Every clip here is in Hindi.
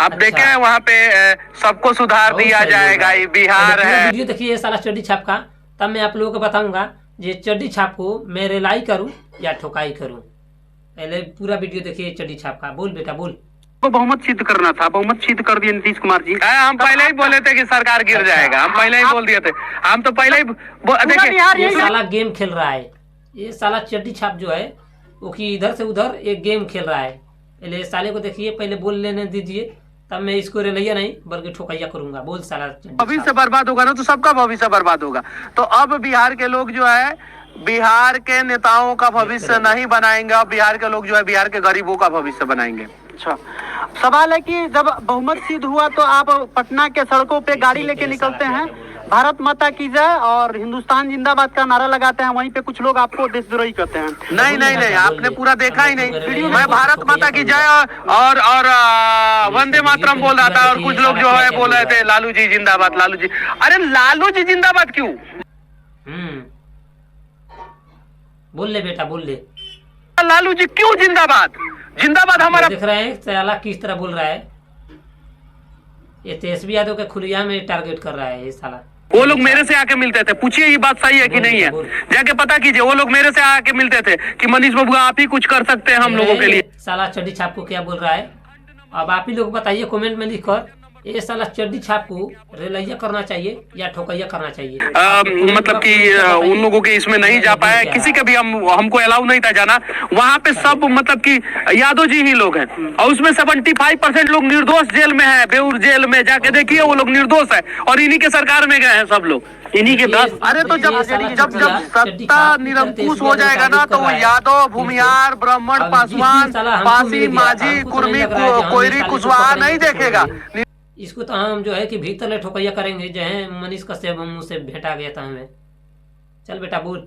आप देखें वहाँ पे सबको सुधार दिया जाएगा, ये बिहार है। वीडियो देखिए साला चड्डी छाप का, तब मैं आप लोगों को बताऊंगा ये चड्डी छाप को मैं रेलाई करूं या ठोकाई करूं। पहले पूरा वीडियो देखिए चड्डी छाप का। बोल बेटा बोल। को बहुमत सिद्ध करना था, बहुमत सिद्ध कर दिए नीतीश कुमार जी। हम पहले ही बोले थे कि सरकार गिर जाएगा, हम पहले ही बोल दिए थे। हम तो पहले ही देखिए ये साला गेम खेल रहा है, ये साला चड्डी छाप जो है वो कि इधर से उधर एक गेम खेल रहा है। पहले साले को देखिए, पहले बोल लेने दीजिए, तब मैं इसको रेलैया नहीं बल्कि ठोकैया करूंगा। बोल साला। भविष्य बर्बाद होगा ना तो सबका भविष्य बर्बाद होगा। तो अब बिहार के लोग जो है बिहार के नेताओं का भविष्य नहीं बनाएंगे, बिहार के लोग जो है बिहार के गरीबों का भविष्य बनाएंगे। अच्छा, सवाल है कि जब बहुमत सिद्ध हुआ तो आप पटना के सड़कों पे गाड़ी लेके निकलते हैं, भारत माता की जय और हिंदुस्तान जिंदाबाद का नारा लगाते हैं, वहीं पे कुछ लोग आपको देशद्रोही कहते हैं। नहीं नहीं नहीं, आपने पूरा देखा ही नहीं। मैं भारत माता की जय और वंदे मातरम बोल रहा था और कुछ लोग जो है बोल रहे थे लालू जी जिंदाबाद, लालू जी। अरे लालू जी जिंदाबाद क्यों? बोल ले बेटा बोल ले। लालू जी क्यों जिंदाबाद? जिंदाबाद हमारा। देख रहे हैं साला किस तरह बोल रहा है, ये तेजस्वी यादव के खुलिया में टारगेट कर रहा है ये साला। वो लोग मेरे से आके मिलते थे, पूछिए ये बात सही है कि नहीं है, जाके पता कीजिए। वो लोग मेरे से आके मिलते थे कि मनीष बाबू आप ही कुछ कर सकते हैं हम लोगों के लिए। साला चड्डी छाप को क्या बोल रहा है, अब आप ही लोग बताइए कमेंट में लिखकर। ये साला चड्डी छाप को रेलैया करना चाहिए या ठोकैया करना चाहिए? मतलब कि उन लोगों के इसमें नहीं जा पाया, किसी का भी हमको अलाउ नहीं था जाना वहाँ पे। सब मतलब कि यादव जी ही लोग हैं और उसमें 75% लोग निर्दोष जेल में है, बेऊर जेल में। जाके देखिए वो लोग निर्दोष है और इन्हीं के सरकार में गए हैं सब लोग, इन्हीं के दस। अरे तो जब सत्ता निरंकुश हो जाएगा ना तो वो यादव, भूमिहार, ब्राह्मण, पासवान, पासी, माझी, कुर्मी, कोयरी, कुशवाहा नहीं देखेगा। इसको तो हम जो है कि भीतर ले ठोकैया करेंगे, जो है मनीष कश्यप मुँह से भेटा गया था हमें। चल बेटा बोल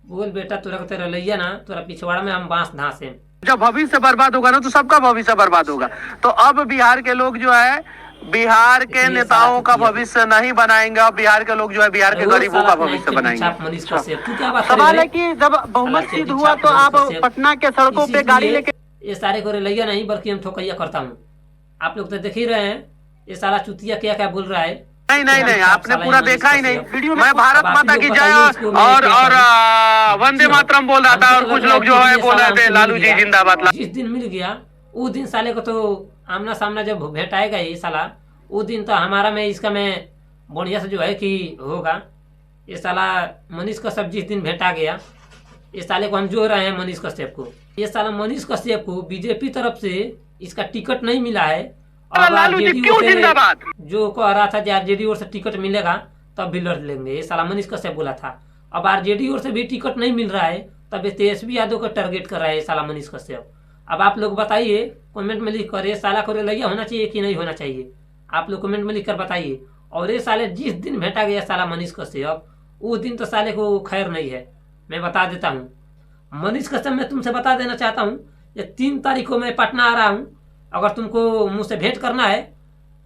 बोल बेटा, तुरा तेरा लैया ना तोरा पिछवाड़ा में हम बांस धांसे। जब भविष्य बर्बाद होगा ना तो सबका भविष्य बर्बाद होगा। तो अब बिहार के लोग जो है बिहार के नेताओं का भविष्य नहीं बनाएंगे, बिहार के लोग जो है बिहार के गरीबों का भविष्य बनाएंगे। सवाल है कि जब बहुमत सिद्ध हुआ तो आप पटना के सड़कों पे गाड़ी लेके। ये सारे को रेलैया नहीं बल्कि हम ठोकैया करता हूँ। आप लोग तो देख ही रहे हैं ये साला चुतिया क्या क्या बोल रहा है। नहीं नहीं नहीं, आपने पूरा देखा ही नहीं। मैं भारत माता की जय और वंदे मातरम बोल रहा था और कुछ लोग जो है बोल रहे थे लालू जी जिंदाबाद। जिस दिन मिल गया उस दिन साले को तो आमना सामना जब भेटाएगा ये साला, उस दिन तो हमारा में इसका में बढ़िया से जो है कि होगा। ये साला मनीष कश्यप जिस दिन भेटा गया, ये साले को हम जो रहे हैं मनीष कश्यप को। ये साला मनीष कश्यप को बीजेपी तरफ से इसका टिकट नहीं मिला है और लालू जी क्यों जिंदाबाद जो कह रहा था आरजेडी ओर से टिकट मिलेगा तब भी लड़ लेंगे, ये साला मनीष कश्यप बोला था। अब आरजेडी ओर से भी टिकट नहीं मिल रहा है तब ये तेजस्वी यादव का टारगेट कर रहा है ये साला मनीष कश्यप। अब आप लोग बताइए कमेंट में लिख कर, ये साला को रेलैया होना चाहिए कि नहीं होना चाहिए? आप लोग कमेंट में लिख कर बताइए। और ये साले जिस दिन भेटा गया साला मनीष कश्यप, उस दिन तो साले को खैर नहीं है, मैं बता देता हूँ। मनीष कश्यप मैं तुमसे बता देना चाहता हूँ, ये 3 तारीख को मैं पटना आ रहा हूँ। अगर तुमको मुझसे भेंट करना है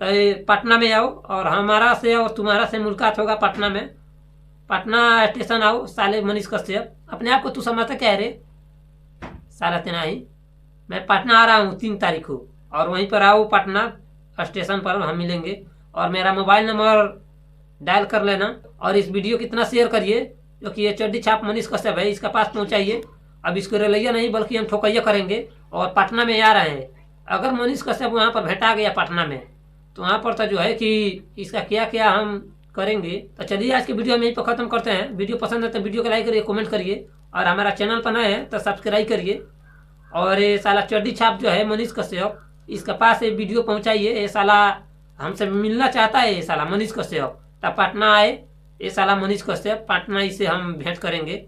तो पटना में आओ और हमारा से और तुम्हारा से मुलाकात होगा पटना में। पटना स्टेशन आओ साले मनीष कश्यप, अपने आप को तू समझता क्या है रे साला तेना ही। मैं पटना आ रहा हूँ 3 तारीख को और वहीं पर आओ पटना स्टेशन पर, हम मिलेंगे। और मेरा मोबाइल नंबर डायल कर लेना और इस वीडियो को इतना शेयर करिए क्योंकि ये चड्डी छाप मनीष कश्यप है, इसका पास पहुँचाइए। अब इसको रेलैया नहीं बल्कि हम ठोकैया करेंगे और पटना में आ रहे हैं। अगर मनीष कश्यप वहाँ पर भेटा गया पटना में तो वहाँ पर तो जो है कि इसका क्या क्या हम करेंगे। तो चलिए आज की वीडियो हम यहीं पर ख़त्म करते हैं। वीडियो पसंद है तो वीडियो को लाइक करिए, कमेंट करिए और हमारा चैनल पर नए हैं तो सब्सक्राइब करिए। और ये साला चड्डी छाप जो है मनीष कश्यप, इसके पास ये वीडियो पहुँचाइए। ये साला हमसे मिलना चाहता है, ये साला मनीष कश्यप, तब पटना आए। ये साला मनीष कश्यप पटना, इसे हम भेंट करेंगे।